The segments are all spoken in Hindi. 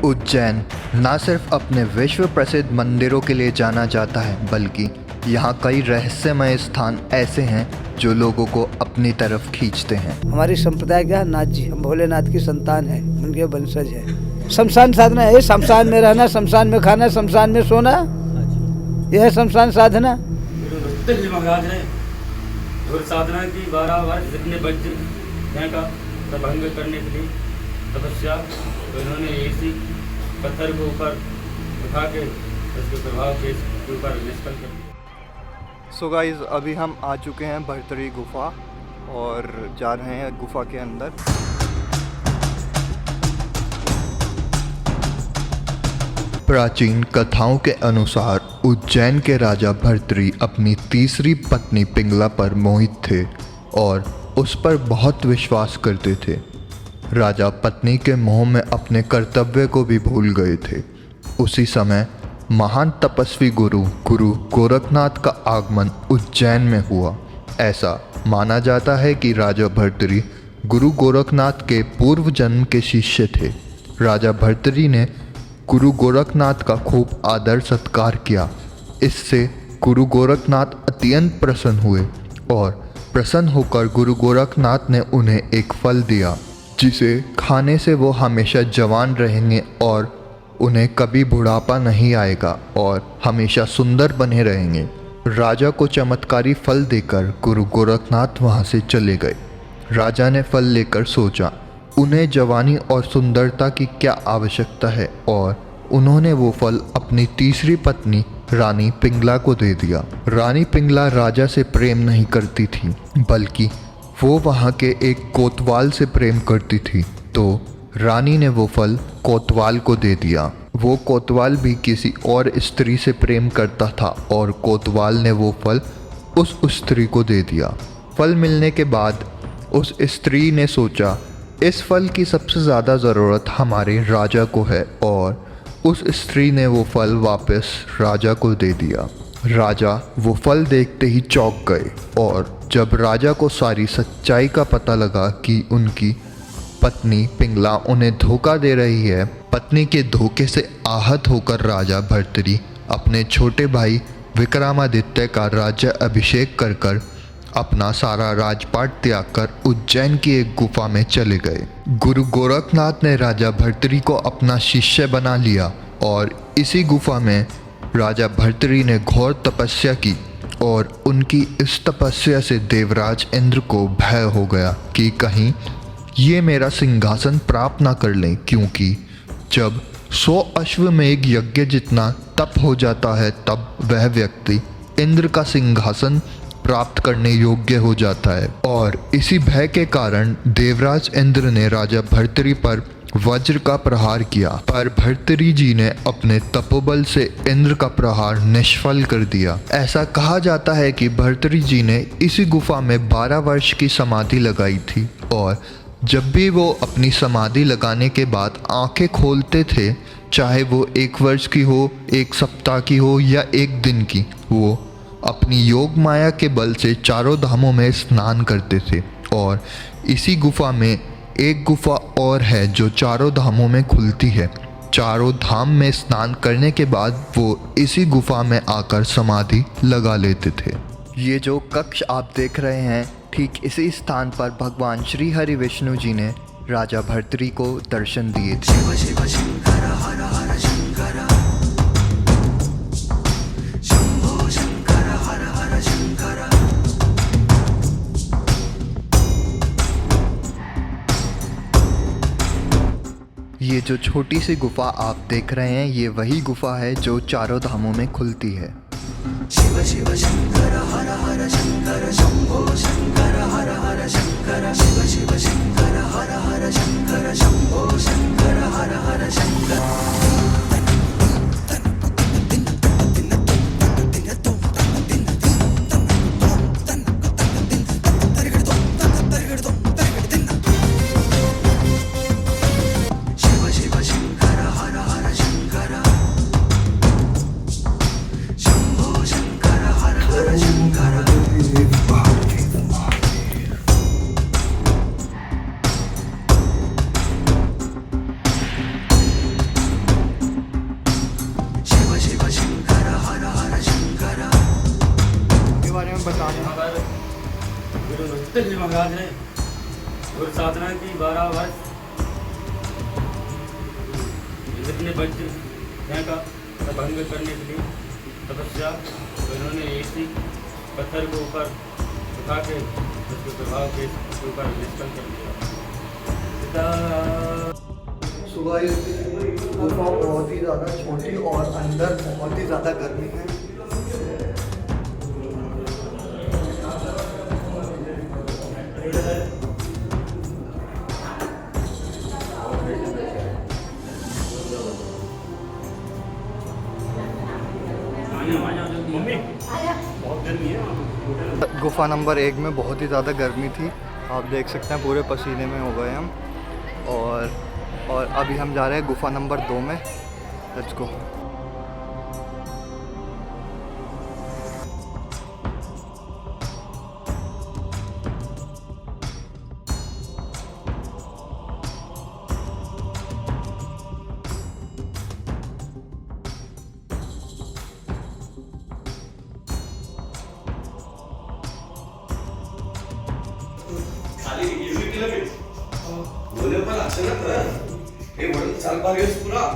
उज्जैन न सिर्फ अपने विश्व प्रसिद्ध मंदिरों के लिए जाना जाता है, बल्कि यहाँ कई रहस्यमय स्थान ऐसे हैं जो लोगों को अपनी तरफ खींचते हैं। हमारी संप्रदाय क्या है, नाथ जी, हम भोलेनाथ की संतान है, उनके वंशज है। शमशान साधना है, शमशान में रहना, शमशान में खाना, शमशान में सोना, यह है शमशान साधना। महाराज ने धुर साधना की 12 वर्ष जितने वज्र का भंग करने के लिए तपस्या, तो इन्होंने इसी पत्थर को ऊपर उठा के उसके प्रभाव के ऊपर निष्फल कर दिया। सो गाइस, अभी हम आ चुके हैं भर्तरी गुफा और जा रहे हैं गुफा के अंदर। प्राचीन कथाओं के अनुसार उज्जैन के राजा भर्तरी अपनी तीसरी पत्नी पिंगला पर मोहित थे और उस पर बहुत विश्वास करते थे। राजा पत्नी के मोह में अपने कर्तव्य को भी भूल गए थे। उसी समय महान तपस्वी गुरु गोरखनाथ का आगमन उज्जैन में हुआ। ऐसा माना जाता है कि राजा भर्तरी गुरु गोरखनाथ के पूर्व जन्म के शिष्य थे। राजा भर्तरी ने गुरु गोरखनाथ का खूब आदर सत्कार किया। इससे गुरु गोरखनाथ अत्यंत प्रसन्न हुए और प्रसन्न होकर गुरु गोरखनाथ ने उन्हें एक फल दिया, जिसे खाने से वो हमेशा जवान रहेंगे और उन्हें कभी बुढ़ापा नहीं आएगा और हमेशा सुंदर बने रहेंगे। राजा को चमत्कारी फल देकर गुरु गोरखनाथ वहाँ से चले गए। राजा ने फल लेकर सोचा उन्हें जवानी और सुंदरता की क्या आवश्यकता है, और उन्होंने वो फल अपनी तीसरी पत्नी रानी पिंगला को दे दिया। रानी पिंगला राजा से प्रेम नहीं करती थी, बल्कि वो वहाँ के एक कोतवाल से प्रेम करती थी। तो रानी ने वो फल कोतवाल को दे दिया। वो कोतवाल भी किसी और स्त्री से प्रेम करता था और कोतवाल ने वो फल उस स्त्री को दे दिया। फल मिलने के बाद उस स्त्री ने सोचा इस फल की सबसे ज़्यादा ज़रूरत हमारे राजा को है, और उस स्त्री ने वो फल वापस राजा को दे दिया। राजा वो फल देखते ही चौंक गए, और जब राजा को सारी सच्चाई का पता लगा कि उनकी पत्नी पिंगला उन्हें धोखा दे रही है, पत्नी के धोखे से आहत होकर राजा भर्तरी अपने छोटे भाई विक्रमादित्य का राज्य अभिषेक कर कर अपना सारा राजपाट त्याग कर उज्जैन की एक गुफा में चले गए। गुरु गोरखनाथ ने राजा भर्तरी को अपना शिष्य बना लिया और इसी गुफा में राजा भर्तरी ने घोर तपस्या की, और उनकी इस तपस्या से देवराज इंद्र को भय हो गया कि कहीं ये मेरा सिंहासन प्राप्त ना कर लें, क्योंकि जब 100 अश्वमेघ यज्ञ जितना तप हो जाता है तब वह व्यक्ति इंद्र का सिंहासन प्राप्त करने योग्य हो जाता है। और इसी भय के कारण देवराज इंद्र ने राजा भर्तरी पर वज्र का प्रहार किया, पर भर्तरी जी ने अपने तपोबल से इंद्र का प्रहार निष्फल कर दिया। ऐसा कहा जाता है कि भर्तरी जी ने इसी गुफा में 12 वर्ष की समाधि लगाई थी, और जब भी वो अपनी समाधि लगाने के बाद आंखें खोलते थे, चाहे वो 1 वर्ष की हो, 1 सप्ताह की हो या 1 दिन की, वो अपनी योग माया के बल से चारों धामों में स्नान करते थे। और इसी गुफा में एक गुफा और है जो चारों धामों में खुलती है। चारों धाम में स्नान करने के बाद वो इसी गुफा में आकर समाधि लगा लेते थे। ये जो कक्ष आप देख रहे हैं, ठीक इसी स्थान पर भगवान श्री हरि विष्णु जी ने राजा भर्तरी को दर्शन दिए थे। ये जो छोटी सी गुफा आप देख रहे हैं, ये वही गुफा है जो चारों धामों में खुलती है। शिव शिव शंकर हर हर शंकर शंभो शंकर हर हर शंकर शिव शिव शंकर हर हर शंकर शंभो शंकर हर हर शंकर। जी महाराज ने घोर साधना की 12 वर्ष जितने वज्र का भंग करने के लिए तपस्या, तो इन्होंने इसी पत्थर को ऊपर उठा के उसके प्रभाव के ऊपर निष्कल कर दिया। सुबह गुफा बहुत ही ज़्यादा छोटी और अंदर बहुत ही ज़्यादा गर्मी है। गुफा नंबर 1 में बहुत ही ज़्यादा गर्मी थी, आप देख सकते हैं पूरे पसीने में हो गए हम। और अभी हम जा रहे हैं गुफा नंबर 2 में। Let's go.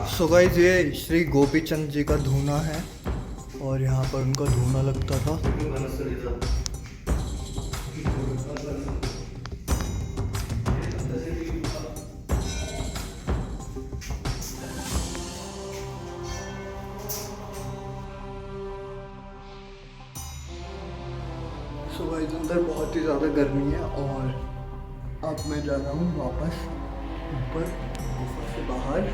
सो गाइस, ये श्री गोपीचंद जी का धूना है और यहाँ पर उनका धूना लगता था। सो गाइस, अंदर बहुत ही ज़्यादा गर्मी है और अब मैं जा रहा हूँ वापस ऊपर गुफा से बाहर।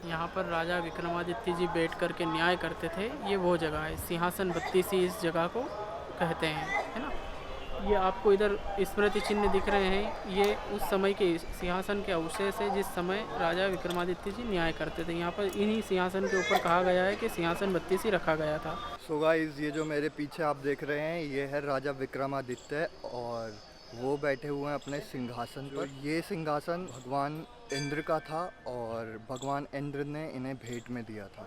यहाँ पर राजा विक्रमादित्य जी बैठ कर के न्याय करते थे। ये वो जगह है, सिंहासन 32 इस जगह को कहते हैं, है ना। ये आपको इधर स्मृति चिन्ह दिख रहे हैं, ये उस समय के सिंहासन के अवशेष है जिस समय राजा विक्रमादित्य जी न्याय करते थे। यहाँ पर इन्हीं सिंहासन के ऊपर कहा गया है कि सिंहासन 32 ही रखा गया था। सो गाइस, ये जो मेरे पीछे आप देख रहे हैं, ये है राजा विक्रमादित्य और वो बैठे हुए हैं अपने सिंहासन पर। ये सिंहासन भगवान इंद्र का था और भगवान इंद्र ने इन्हें भेंट में दिया था।